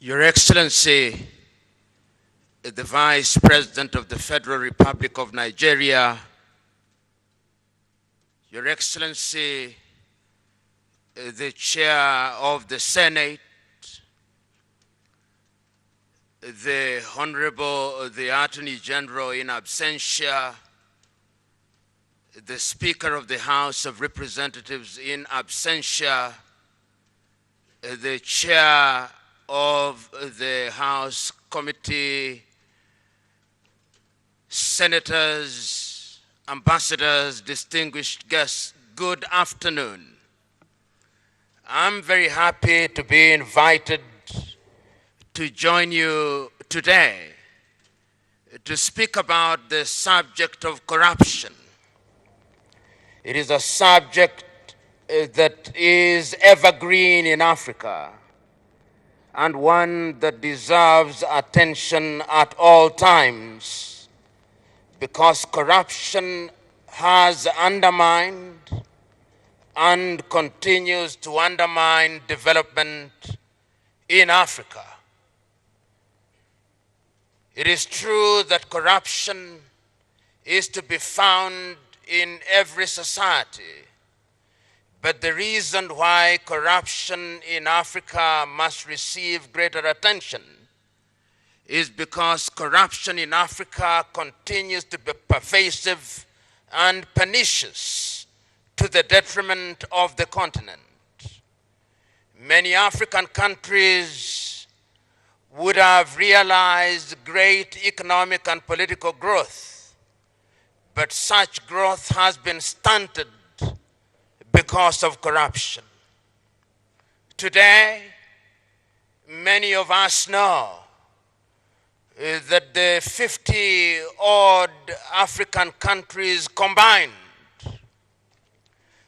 Your Excellency, the Vice President of the Federal Republic of Nigeria, Your Excellency, the Chair of the Senate, the Honorable, the Attorney General in absentia, the Speaker of the House of Representatives in absentia, the Chair of the House Committee, Senators, Ambassadors, distinguished guests, good afternoon. I'm very happy to be invited to join you today to speak about the subject of corruption. It is a subject that is evergreen in Africa and one that deserves attention at all times, because corruption has undermined and continues to undermine development in Africa. It is true that corruption is to be found in every society, but the reason why corruption in Africa must receive greater attention is because corruption in Africa continues to be pervasive and pernicious to the detriment of the continent. Many African countries would have realized great economic and political growth, but such growth has been stunted because of corruption. Today, many of us know that the 50-odd African countries combined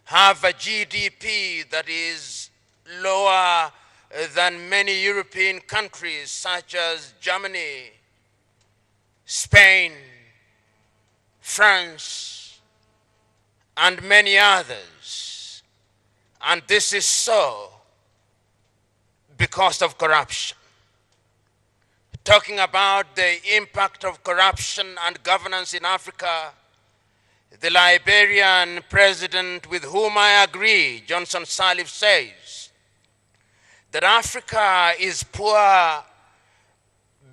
have a GDP that is lower than many European countries such as Germany, Spain, France, and many others. And this is so because of corruption. Talking about the impact of corruption and governance in Africa, the Liberian president with whom I agree, Johnson Sirleaf, says that Africa is poor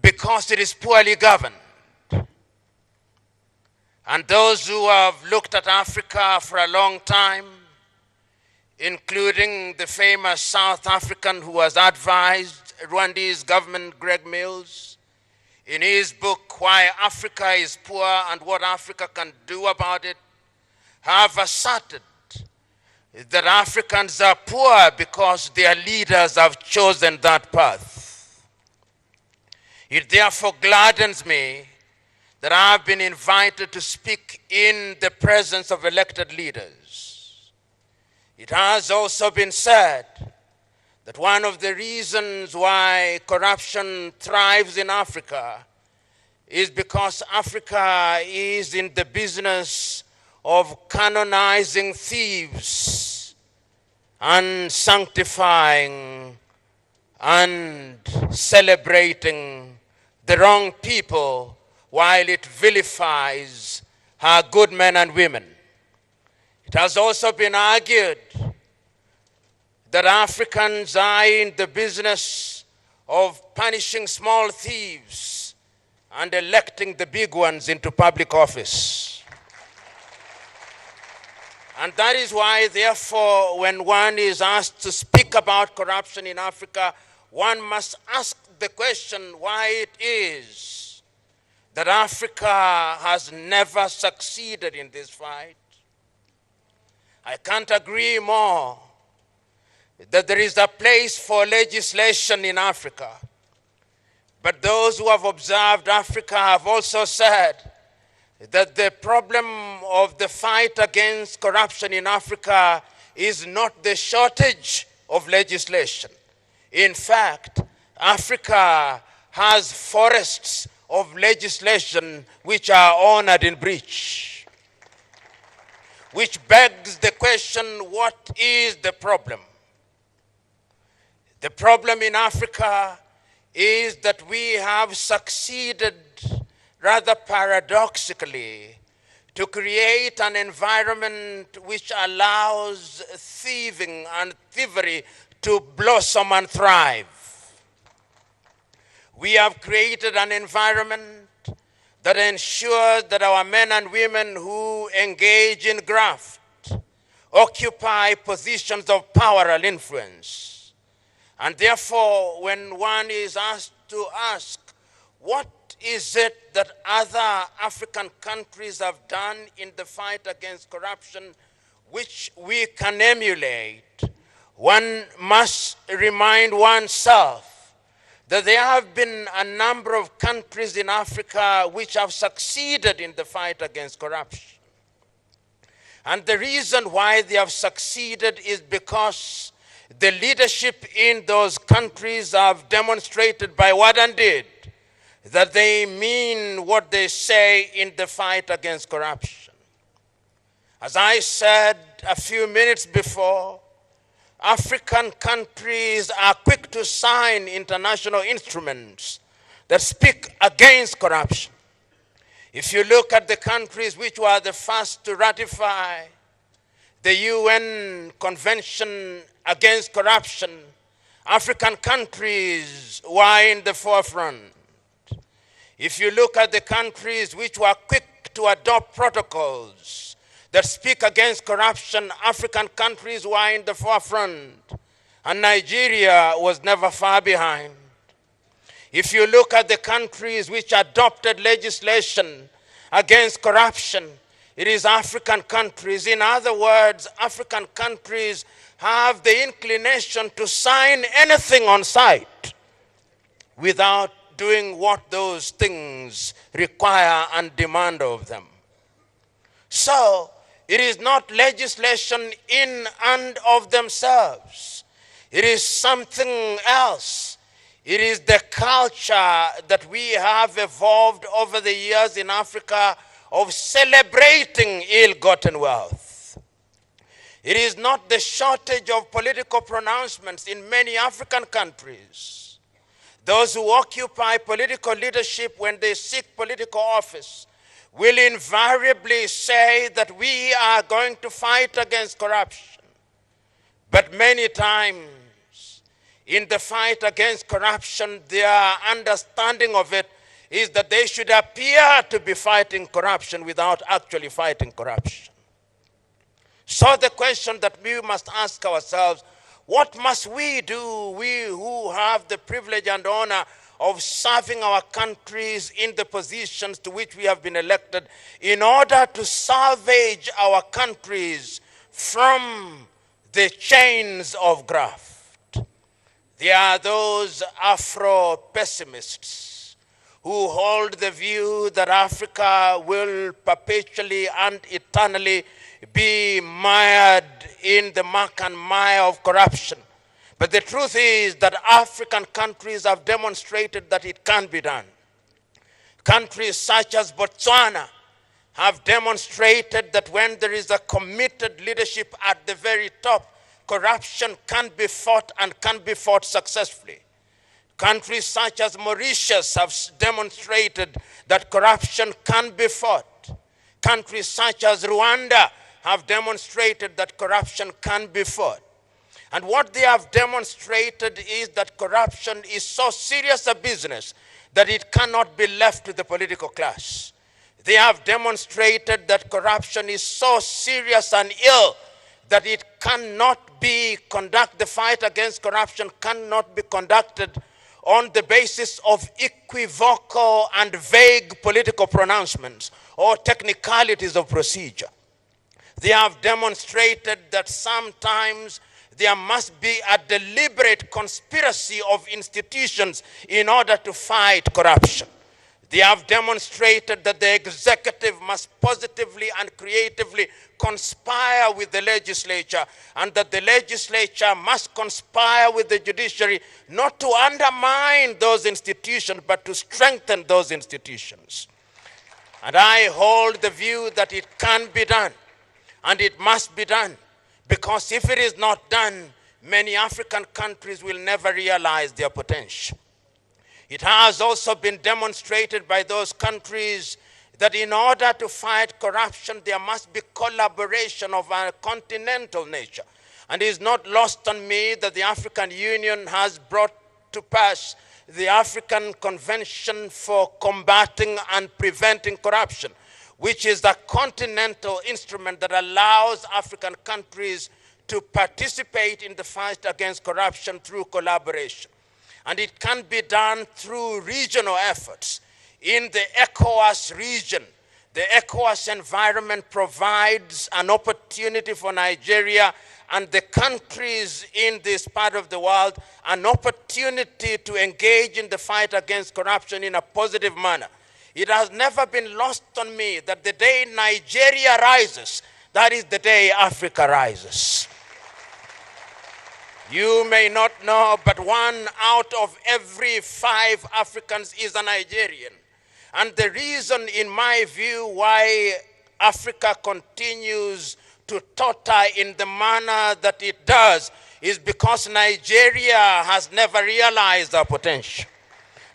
because it is poorly governed. And those who have looked at Africa for a long time, including the famous South African who has advised Rwanda's government, Greg Mills, in his book, Why Africa is Poor and What Africa Can Do About It, have asserted that Africans are poor because their leaders have chosen that path. It therefore gladdens me that I have been invited to speak in the presence of elected leaders. It has also been said that one of the reasons why corruption thrives in Africa is because Africa is in the business of canonizing thieves and sanctifying and celebrating the wrong people while it vilifies her good men and women. It has also been argued that Africans are in the business of punishing small thieves and electing the big ones into public office. And that is why, therefore, when one is asked to speak about corruption in Africa, one must ask the question why it is that Africa has never succeeded in this fight. I can't agree more that there is a place for legislation in Africa. But those who have observed Africa have also said that the problem of the fight against corruption in Africa is not the shortage of legislation. In fact, Africa has forests of legislation which are honored in breach. Which begs the question, what is the problem? The problem in Africa is that we have succeeded, rather paradoxically, to create an environment which allows thieving and thievery to blossom and thrive. We have created an environment that ensures that our men and women who engage in graft occupy positions of power and influence. And therefore, when one is asked to ask, what is it that other African countries have done in the fight against corruption which we can emulate, one must remind oneself that there have been a number of countries in Africa which have succeeded in the fight against corruption. And the reason why they have succeeded is because the leadership in those countries have demonstrated by word and deed that they mean what they say in the fight against corruption. As I said a few minutes before, African countries are quick to sign international instruments that speak against corruption. If you look at the countries which were the first to ratify the UN Convention Against Corruption, African countries were in the forefront. If you look at the countries which were quick to adopt protocols that speak against corruption, African countries were in the forefront, and Nigeria was never far behind. If you look at the countries which adopted legislation against corruption, it is African countries. In other words, African countries have the inclination to sign anything on sight without doing what those things require and demand of them. So, it is not legislation in and of themselves. It is something else. It is the culture that we have evolved over the years in Africa of celebrating ill-gotten wealth. It is not the shortage of political pronouncements in many African countries. Those who occupy political leadership when they seek political office will invariably say that we are going to fight against corruption. But many times, in the fight against corruption, their understanding of it is that they should appear to be fighting corruption without actually fighting corruption. So the question that we must ask ourselves, what must we do, we who have the privilege and honor of serving our countries in the positions to which we have been elected, in order to salvage our countries from the chains of graft? There are those Afro-pessimists who hold the view that Africa will perpetually and eternally be mired in the muck and mire of corruption. But the truth is that African countries have demonstrated that it can be done. Countries such as Botswana have demonstrated that when there is a committed leadership at the very top, corruption can be fought and can be fought successfully. Countries such as Mauritius have demonstrated that corruption can be fought. Countries such as Rwanda have demonstrated that corruption can be fought. And what they have demonstrated is that corruption is so serious a business that it cannot be left to the political class. They have demonstrated that corruption is so serious and ill that it cannot be the fight against corruption cannot be conducted on the basis of equivocal and vague political pronouncements or technicalities of procedure. They have demonstrated that sometimes there must be a deliberate conspiracy of institutions in order to fight corruption. They have demonstrated that the executive must positively and creatively conspire with the legislature, and that the legislature must conspire with the judiciary not to undermine those institutions, but to strengthen those institutions. And I hold the view that it can be done, and it must be done. Because if it is not done, many African countries will never realize their potential. It has also been demonstrated by those countries that in order to fight corruption, there must be collaboration of a continental nature. And it is not lost on me that the African Union has brought to pass the African Convention for Combating and Preventing Corruption, which is the continental instrument that allows African countries to participate in the fight against corruption through collaboration. And it can be done through regional efforts. In the ECOWAS region, the ECOWAS environment provides an opportunity for Nigeria and the countries in this part of the world an opportunity to engage in the fight against corruption in a positive manner. It has never been lost on me that the day Nigeria rises, that is the day Africa rises. You may not know, but 1 out of every 5 Africans is a Nigerian. And the reason, in my view, why Africa continues to totter in the manner that it does is because Nigeria has never realized our potential.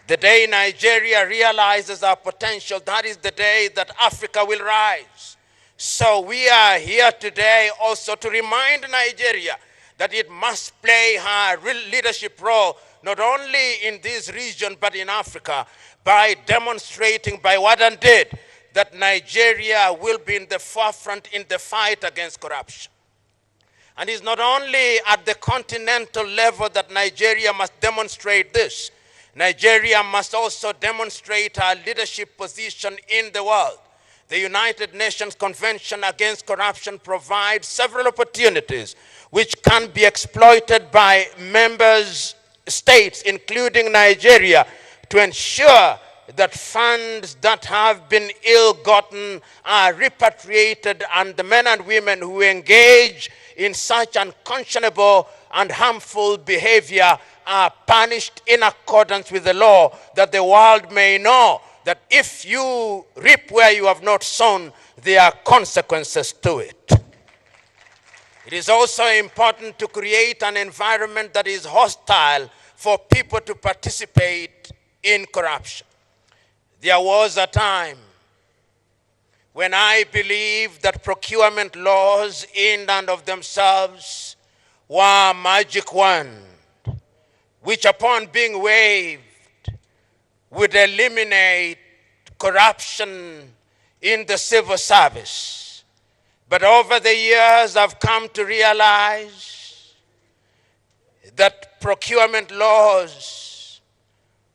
The day Nigeria realizes our potential, that is the day that Africa will rise. So we are here today also to remind Nigeria that it must play her leadership role, not only in this region, but in Africa, by demonstrating by what and did that Nigeria will be in the forefront in the fight against corruption. And it's not only at the continental level that Nigeria must demonstrate this. Nigeria must also demonstrate her leadership position in the world. The United Nations Convention Against Corruption provides several opportunities which can be exploited by member states, including Nigeria, to ensure that funds that have been ill-gotten are repatriated and the men and women who engage in such unconscionable and harmful behavior are punished in accordance with the law, that the world may know that if you reap where you have not sown, there are consequences to it. It is also important to create an environment that is hostile for people to participate in corruption. There was a time when I believed that procurement laws in and of themselves were a magic wand, which upon being waived would eliminate corruption in the civil service. But over the years, I've come to realize that procurement laws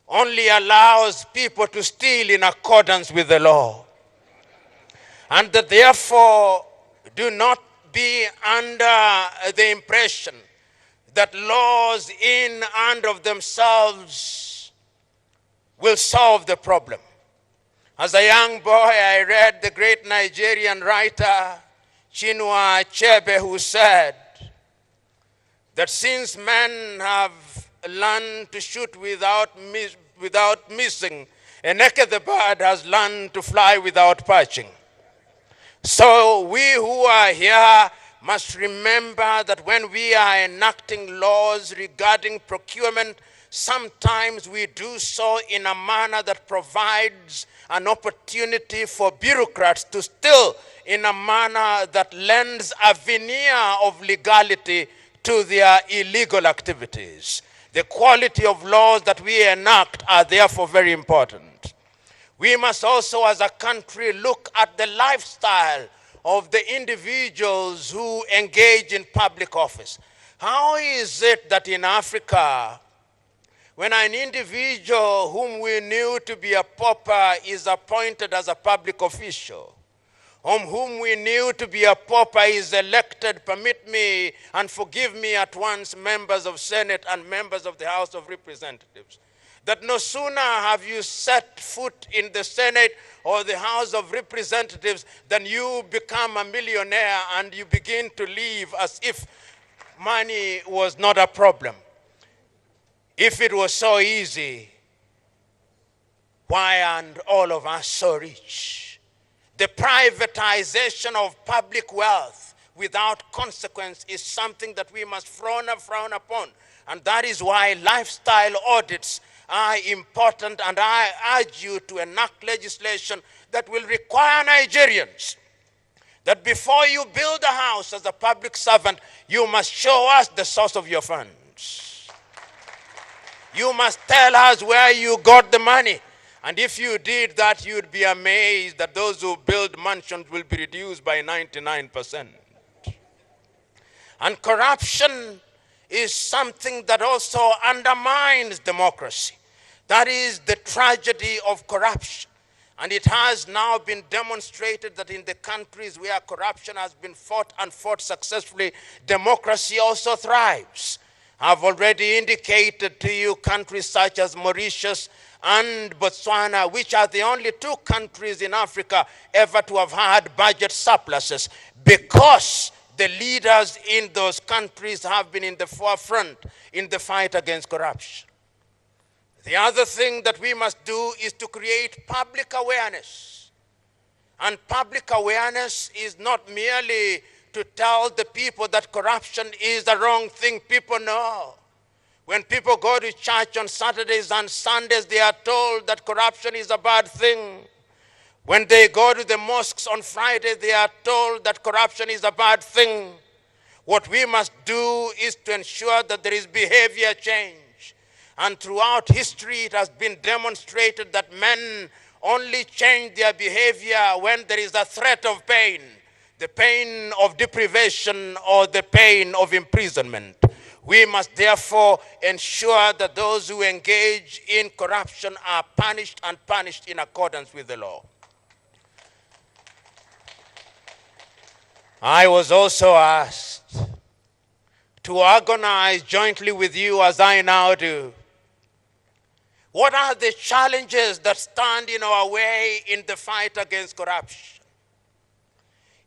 only allows people to steal in accordance with the law. And that therefore do not be under the impression that laws in and of themselves will solve the problem. As a young boy, I read the great Nigerian writer Chinua Achebe, who said that since men have learned to shoot without missing, a naked bird has learned to fly without perching. So we who are here must remember that when we are enacting laws regarding procurement, sometimes we do so in a manner that provides an opportunity for bureaucrats to steal in a manner that lends a veneer of legality to their illegal activities. The quality of laws that we enact are therefore very important. We must also, as a country, look at the lifestyle of the individuals who engage in public office. How is it that in Africa, when an individual whom we knew to be a pauper is appointed as a public official, whom we knew to be a pauper is elected, permit me and forgive me at once, members of Senate and members of the House of Representatives, that no sooner have you set foot in the Senate or the House of Representatives than you become a millionaire and you begin to live as if money was not a problem. If it was so easy, why aren't all of us so rich? The privatization of public wealth without consequence is something that we must frown upon. And that is why lifestyle audits are important, and I urge you to enact legislation that will require Nigerians that before you build a house as a public servant, you must show us the source of your funds. You must tell us where you got the money. And if you did that, you'd be amazed that those who build mansions will be reduced by 99%. And corruption is something that also undermines democracy. That is the tragedy of corruption. And it has now been demonstrated that in the countries where corruption has been fought and fought successfully, democracy also thrives. I've already indicated to you countries such as Mauritius and Botswana, which are the only two countries in Africa ever to have had budget surpluses, because the leaders in those countries have been in the forefront in the fight against corruption. The other thing that we must do is to create public awareness. And public awareness is not merely to tell the people that corruption is the wrong thing. People know. When people go to church on Saturdays and Sundays, they are told that corruption is a bad thing. When they go to the mosques on Friday, they are told that corruption is a bad thing. What we must do is to ensure that there is behavior change. And throughout history, it has been demonstrated that men only change their behavior when there is a threat of pain, the pain of deprivation or the pain of imprisonment. We must therefore ensure that those who engage in corruption are punished, and punished in accordance with the law. I was also asked to organize jointly with you, as I now do, what are the challenges that stand in our way in the fight against corruption?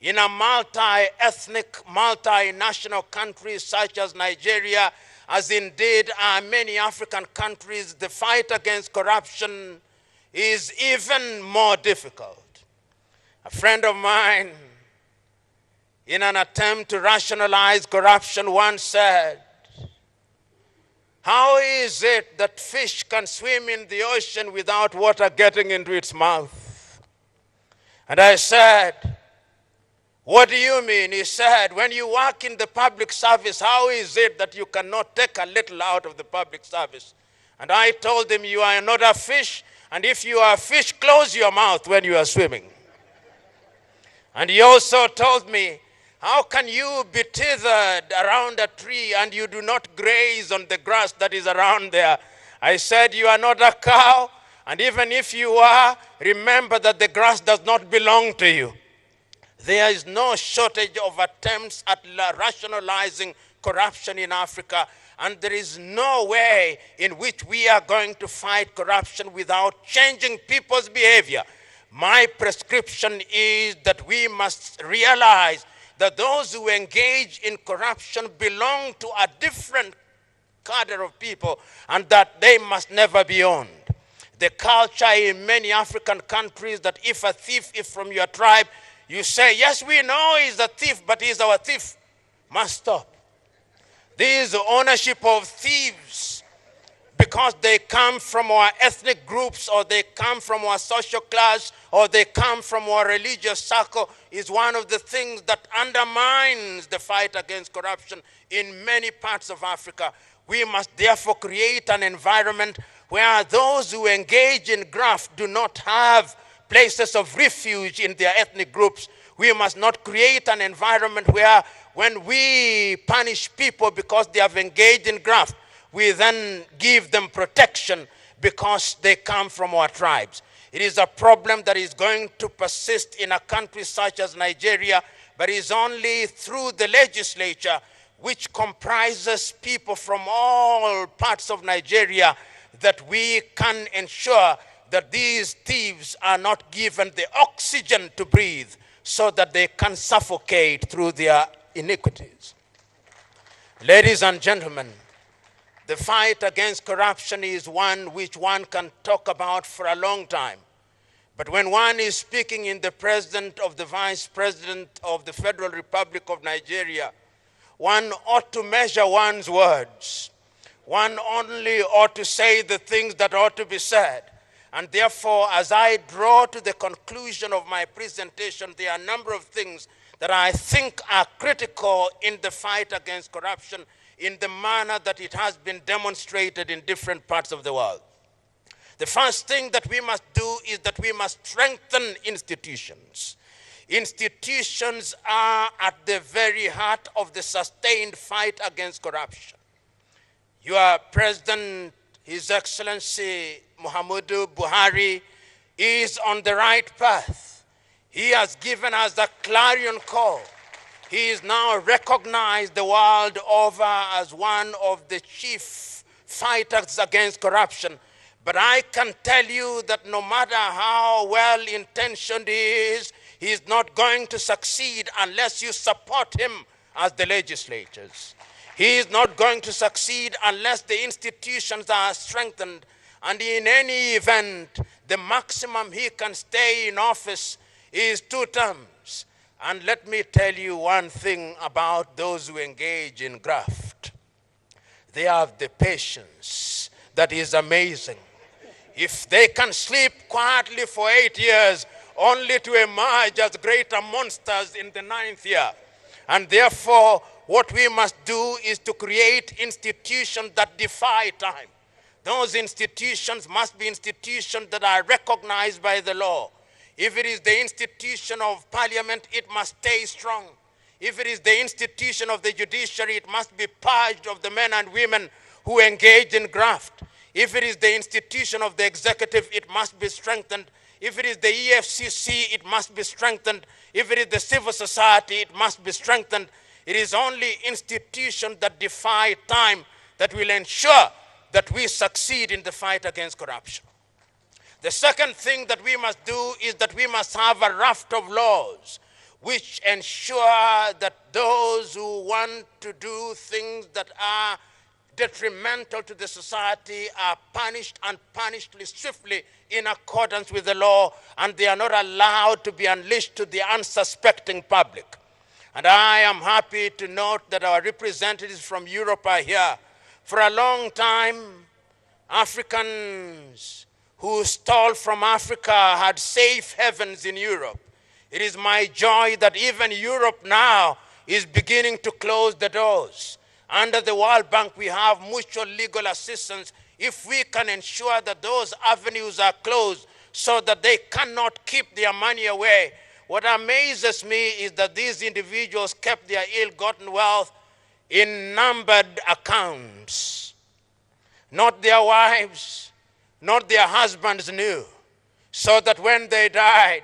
In a multi-ethnic, multinational country such as Nigeria, as indeed are many African countries, the fight against corruption is even more difficult. A friend of mine, in an attempt to rationalize corruption, once said, "How is it that fish can swim in the ocean without water getting into its mouth?" And I said, "What do you mean?" He said, "When you work in the public service, how is it that you cannot take a little out of the public service?" And I told him, "You are not a fish, and if you are a fish, close your mouth when you are swimming." And he also told me, "How can you be tethered around a tree and you do not graze on the grass that is around there?" I said, "You are not a cow, and even if you are, remember that the grass does not belong to you." There is no shortage of attempts at rationalizing corruption in Africa, and there is no way in which we are going to fight corruption without changing people's behavior. My prescription is that we must realize that those who engage in corruption belong to a different cadre of people, and that they must never be owned. The culture in many African countries that if a thief is from your tribe, you say, "Yes, we know he's a thief, but he's our thief," must stop. This ownership of thieves, because they come from our ethnic groups, or they come from our social class, or they come from our religious circle, is one of the things that undermines the fight against corruption in many parts of Africa. We must therefore create an environment where those who engage in graft do not have places of refuge in their ethnic groups. We must not create an environment where when we punish people because they have engaged in graft, we then give them protection because they come from our tribes. It is a problem that is going to persist in a country such as Nigeria, but is only through the legislature, which comprises people from all parts of Nigeria, that we can ensure that these thieves are not given the oxygen to breathe so that they can suffocate through their iniquities. Ladies and gentlemen, the fight against corruption is one which one can talk about for a long time. But when one is speaking in the presence of the Vice President of the Federal Republic of Nigeria, one ought to measure one's words. One only ought to say the things that ought to be said. And therefore, as I draw to the conclusion of my presentation, there are a number of things that I think are critical in the fight against corruption in the manner that it has been demonstrated in different parts of the world. The first thing that we must do is that we must strengthen institutions. Institutions are at the very heart of the sustained fight against corruption. Your President, His Excellency Muhammadu Buhari, is on the right path. He has given us a clarion call. He is now recognized the world over as one of the chief fighters against corruption. But I can tell you that no matter how well-intentioned he is not going to succeed unless you support him as the legislatures. He is not going to succeed unless the institutions are strengthened. And in any event, the maximum he can stay in office is 2 terms. And let me tell you one thing about those who engage in graft. They have the patience that is amazing. If they can sleep quietly for 8 years, only to emerge as greater monsters in the 9th year. And therefore, what we must do is to create institutions that defy time. Those institutions must be institutions that are recognized by the law. If it is the institution of parliament, it must stay strong. If it is the institution of the judiciary, it must be purged of the men and women who engage in graft. If it is the institution of the executive, it must be strengthened. If it is the EFCC, it must be strengthened. If it is the civil society, it must be strengthened. It is only institutions that defy time that will ensure that we succeed in the fight against corruption. The second thing that we must do is that we must have a raft of laws which ensure that those who want to do things that are detrimental to the society are punished, and punished swiftly in accordance with the law, and they are not allowed to be unleashed to the unsuspecting public. And I am happy to note that our representatives from Europe are here. For a long time, Africans who stole from Africa had safe havens in Europe. It is my joy that even Europe now is beginning to close the doors. Under the World Bank, we have mutual legal assistance. If we can ensure that those avenues are closed so that they cannot keep their money away. What amazes me is that these individuals kept their ill-gotten wealth in numbered accounts. Not their wives, not their husbands knew. So that when they died,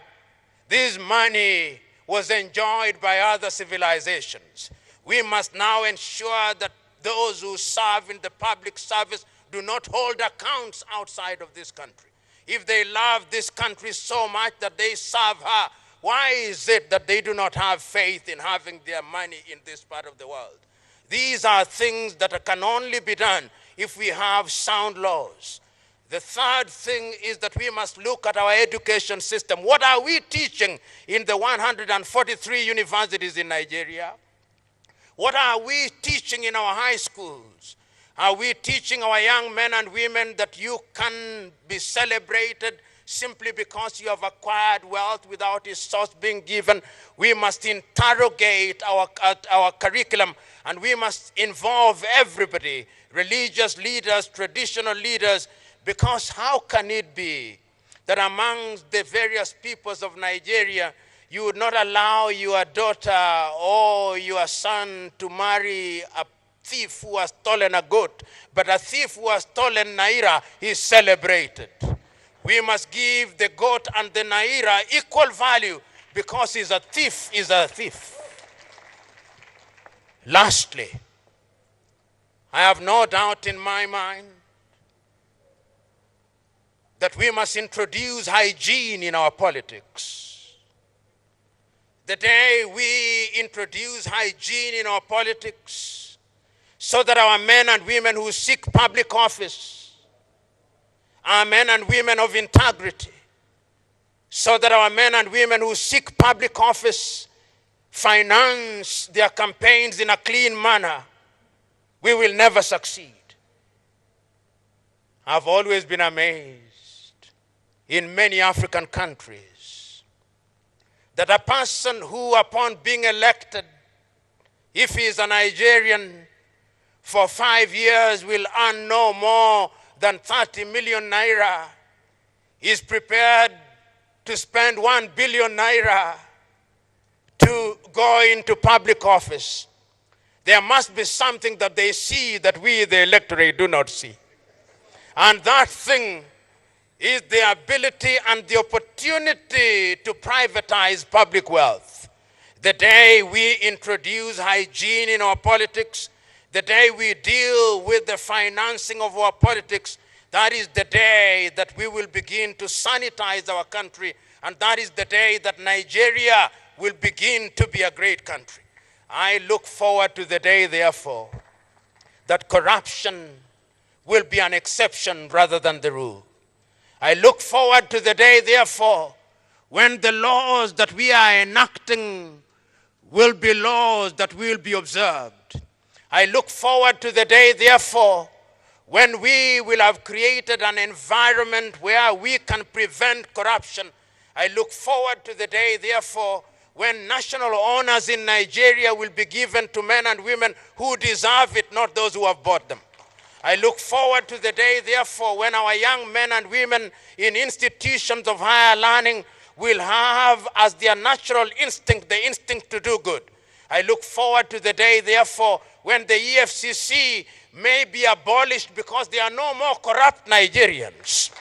this money was enjoyed by other civilizations. We must now ensure that those who serve in the public service do not hold accounts outside of this country. If they love this country so much that they serve her, why is it that they do not have faith in having their money in this part of the world? These are things that can only be done if we have sound laws. The third thing is that we must look at our education system. What are we teaching in the 143 universities in Nigeria? What are we teaching in our high schools? Are we teaching our young men and women that you can be celebrated simply because you have acquired wealth without a source being given? We must interrogate our curriculum, and we must involve everybody, religious leaders, traditional leaders, because how can it be that amongst the various peoples of Nigeria, you would not allow your daughter or your son to marry a thief who has stolen a goat, but a thief who has stolen naira is celebrated? We must give the goat and the naira equal value because he's a thief is a thief. Lastly, I have no doubt in my mind that we must introduce hygiene in our politics. The day we introduce hygiene in our politics, so that our men and women who seek public office are men and women of integrity, so that our men and women who seek public office finance their campaigns in a clean manner, we will never succeed. I've always been amazed in many African countries that a person who, upon being elected, if he is a Nigerian, for 5 years will earn no more than 30 million naira, is prepared to spend 1 billion naira to go into public office. There must be something that they see that we, the electorate, do not see. And that thing is the ability and the opportunity to privatize public wealth. The day we introduce hygiene in our politics, the day we deal with the financing of our politics, that is the day that we will begin to sanitize our country, and that is the day that Nigeria will begin to be a great country. I look forward to the day, therefore, that corruption will be an exception rather than the rule. I look forward to the day, therefore, when the laws that we are enacting will be laws that will be observed. I look forward to the day, therefore, when we will have created an environment where we can prevent corruption. I look forward to the day, therefore, when national honors in Nigeria will be given to men and women who deserve it, not those who have bought them. I look forward to the day, therefore, when our young men and women in institutions of higher learning will have as their natural instinct, the instinct to do good. I look forward to the day, therefore, when the EFCC may be abolished because there are no more corrupt Nigerians.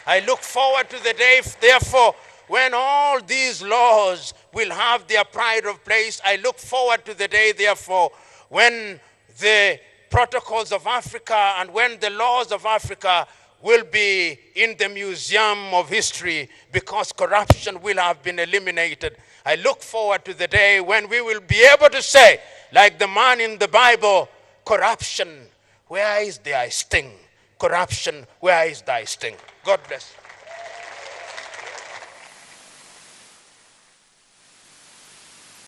I look forward to the day, therefore, when all these laws will have their pride of place. I look forward to the day, therefore, when the protocols of Africa and when the laws of Africa will be in the Museum of History because corruption will have been eliminated. I look forward to the day when we will be able to say, like the man in the Bible, corruption, where is thy sting? Corruption, where is thy sting? God bless.